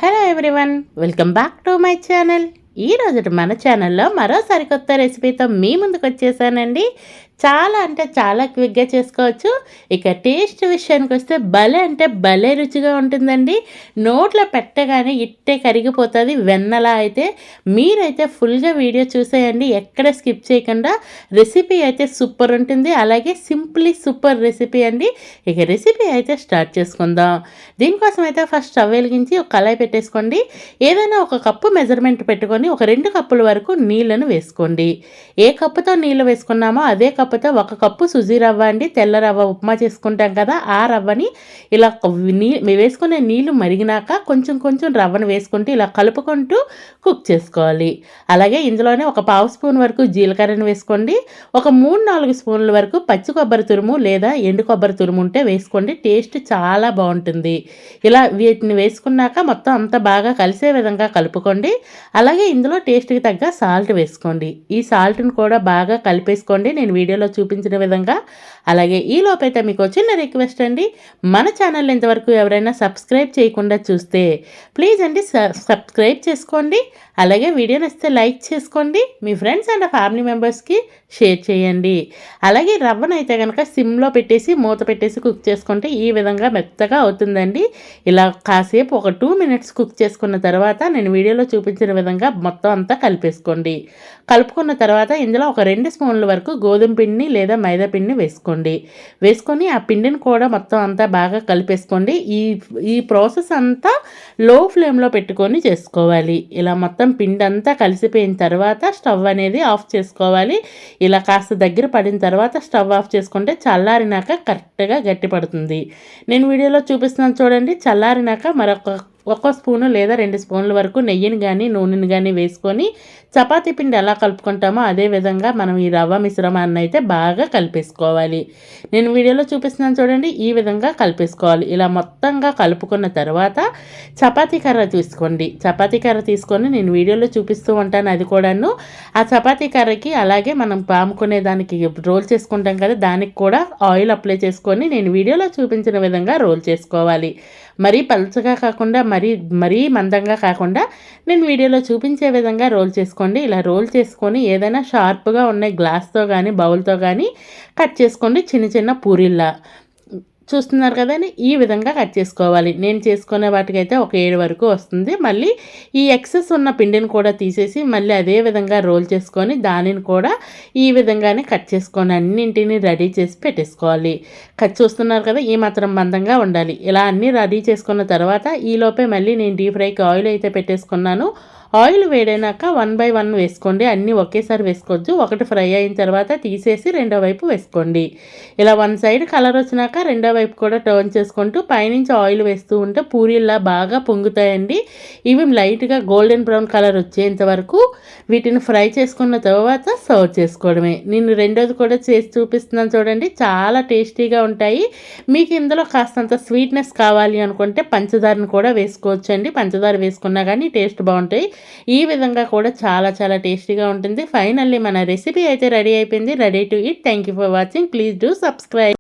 Hello everyone, welcome back to my channel. ఈరోజు మన ఛానల్లో మరో సరికొత్త రెసిపీతో మీ ముందుకు వచ్చేసానండి. చాలా అంటే చాలా క్విక్గా చేసుకోవచ్చు. ఇక టేస్ట్ విషయానికి వస్తే భలే అంటే భలే రుచిగా ఉంటుందండి. నోట్లో పెట్టగానే ఇట్టే కరిగిపోతుంది వెన్నలా. అయితే మీరైతే ఫుల్గా వీడియో చూసేయండి, ఎక్కడ స్కిప్ చేయకుండా. రెసిపీ అయితే సూపర్ ఉంటుంది, అలాగే సింప్లీ సూపర్ రెసిపీ అండి. ఇక రెసిపీ అయితే స్టార్ట్ చేసుకుందాం. దీనికోసం అయితే ఫస్ట్ స్టవ్ వెలిగించి ఒక కళాయి పెట్టేసుకోండి. ఏదైనా ఒక కప్పు మెజర్మెంట్ పెట్టుకొని ఒక 2 కప్పుల వరకు నీళ్ళను వేసుకోండి. ఏ కప్పుతో నీళ్ళు వేసుకున్నామో అదే కప్పుతో 1 కప్పు సుజీ రవ్వ అండి, తెల్ల రవ్వ ఉప్మా చేసుకుంటాం కదా, ఆ రవ్వని ఇలా వేసుకునే నీళ్ళు మరిగినాక కొంచెం కొంచెం రవ్వను వేసుకుంటూ ఇలా కలుపుకుంటూ కుక్ చేసుకోవాలి. అలాగే ఇందులోనే ఒక 1/2 స్పూన్ వరకు జీలకర్రను వేసుకోండి. ఒక 3-4 స్పూన్ల వరకు పచ్చి కొబ్బరి తురుము లేదా ఎండు కొబ్బరి తురుము ఉంటే వేసుకోండి, టేస్ట్ చాలా బాగుంటుంది. ఇలా వీటిని వేసుకున్నాక మొత్తం అంతా బాగా కలిసే విధంగా కలుపుకోండి. అలాగే ఇందులో టేస్ట్కి తగ్గ సాల్ట్ వేసుకోండి. ఈ సాల్ట్ని కూడా బాగా కలిపేసుకోండి నేను వీడియోలో చూపించిన విధంగా. అలాగే ఈ లోపైతే మీకు చిన్న రిక్వెస్ట్ అండి, మన ఛానల్ ఇంతవరకు ఎవరైనా సబ్స్క్రైబ్ చేయకుండా చూస్తే ప్లీజ్ అండి సబ్స్క్రైబ్ చేసుకోండి. అలాగే వీడియో నచ్చితే లైక్ చేసుకోండి, మీ ఫ్రెండ్స్ అండ్ ఫ్యామిలీ మెంబర్స్కి షేర్ చేయండి. అలాగే రవ్వను అయితే కనుక సిమ్లో పెట్టేసి మూత పెట్టేసి కుక్ చేసుకుంటే ఈ విధంగా మెత్తగా అవుతుందండి. ఇలా కాసేపు ఒక 2 మినిట్స్ కుక్ చేసుకున్న తర్వాత నేను వీడియోలో చూపించిన విధంగా మొత్తం అంతా కలిపేసుకోండి. కలుపుకున్న తర్వాత ఇందులో ఒక 2 స్పూన్ల వరకు గోధుమ పిండిని లేదా మైదా పిండిని వేసుకొని ఆ పిండిని కూడా మొత్తం అంతా బాగా కలిపేసుకోండి. ఈ ప్రాసెస్ అంతా లో ఫ్లేమ్లో పెట్టుకొని చేసుకోవాలి. ఇలా మొత్తం పిండి అంతా కలిసిపోయిన తర్వాత స్టవ్ అనేది ఆఫ్ చేసుకోవాలి. ఇలా కాస్త దగ్గర పడిన తర్వాత స్టవ్ ఆఫ్ చేసుకుంటే చల్లారినాక కరెక్ట్గా గట్టి పడుతుంది. నేను వీడియోలో చూపిస్తున్నాను చూడండి. చల్లారినాక మరొక 1 స్పూను లేదా 2 స్పూన్ల వరకు నెయ్యిని కానీ నూనెని కానీ వేసుకొని చపాతీ పిండి ఎలా కలుపుకుంటామో అదే విధంగా మనం ఈ రవ్వ మిశ్రమాన్ని అయితే బాగా కలిపేసుకోవాలి. నేను వీడియోలో చూపిస్తున్నాను చూడండి, ఈ విధంగా కలిపేసుకోవాలి. ఇలా మొత్తంగా కలుపుకున్న తర్వాత చపాతీ కర్ర తీసుకోండి. చపాతీ కర్ర తీసుకొని నేను వీడియోలో చూపిస్తూ ఉంటాను అది కూడాను. ఆ చపాతీ కర్రకి అలాగే మనం పాముకునే దానికి రోల్ చేసుకుంటాం కదా, దానికి కూడా ఆయిల్ అప్లై చేసుకొని నేను వీడియోలో చూపించిన విధంగా రోల్ చేసుకోవాలి. మరీ పలుచగా కాకుండా మరీ మందంగా కాకుండా నేను వీడియోలో చూపించే విధంగా రోల్ చేసుకోండి. ఇలా రోల్ చేసుకొని ఏదైనా షార్ప్గా ఉన్న గ్లాస్తో కానీ బౌల్తో కానీ కట్ చేసుకోండి, చిన్న చిన్న పూరీల్లా. చూస్తున్నారు కదండి, ఈ విధంగా కట్ చేసుకోవాలి. నేను చేసుకునే వాటికైతే ఒక 7 వరకు వస్తుంది. మళ్ళీ ఈ ఎక్సెస్ ఉన్న పిండిని కూడా తీసేసి మళ్ళీ అదే విధంగా రోల్ చేసుకొని దానిని కూడా ఈ విధంగానే కట్ చేసుకొని అన్నింటినీ రెడీ చేసి పెట్టేసుకోవాలి. చూస్తున్నారు కదా, ఈ మాత్రం మందంగా ఉండాలి. ఇలా అన్నీ రెడీ చేసుకున్న తర్వాత ఈలోపే మళ్ళీ నేను డీప్ ఫ్రైకి ఆయిల్ అయితే పెట్టేసుకున్నాను. ఆయిల్ వేడైనాక 1 బై 1 వేసుకోండి. అన్నీ ఒకేసారి వేసుకోవచ్చు. ఒకటి ఫ్రై అయిన తర్వాత తీసేసి రెండో వైపు వేసుకోండి. ఇలా 1 సైడ్ కలర్ వచ్చినాక రెండో వైపు కూడా టర్న్ చేసుకుంటూ పైనుంచి ఆయిల్ వేస్తూ ఉంటే పూరీల్లా బాగా పొంగుతాయండి. ఇవి లైట్గా గోల్డెన్ బ్రౌన్ కలర్ వచ్చేంత వరకు వీటిని ఫ్రై చేసుకున్న తర్వాత సర్వ్ చేసుకోవడమే. నేను రెండోది కూడా చేసి చూపిస్తున్నాను చూడండి, చాలా టేస్టీగా ఉంటాయి. మీకు ఇందులో కాస్తంత స్వీట్నెస్ కావాలి అనుకుంటే పంచదారను కూడా వేసుకోవచ్చండి. పంచదార వేసుకున్నా కానీ టేస్ట్ బాగుంటాయి. ఈ విధంగా కూడా చాలా చాలా టేస్టీగా ఉంటుంది. ఫైనల్లీ మన రెసిపీ అయితే రెడీ అయిపోయింది. Ready to eat. Thank you for watching. Please do subscribe.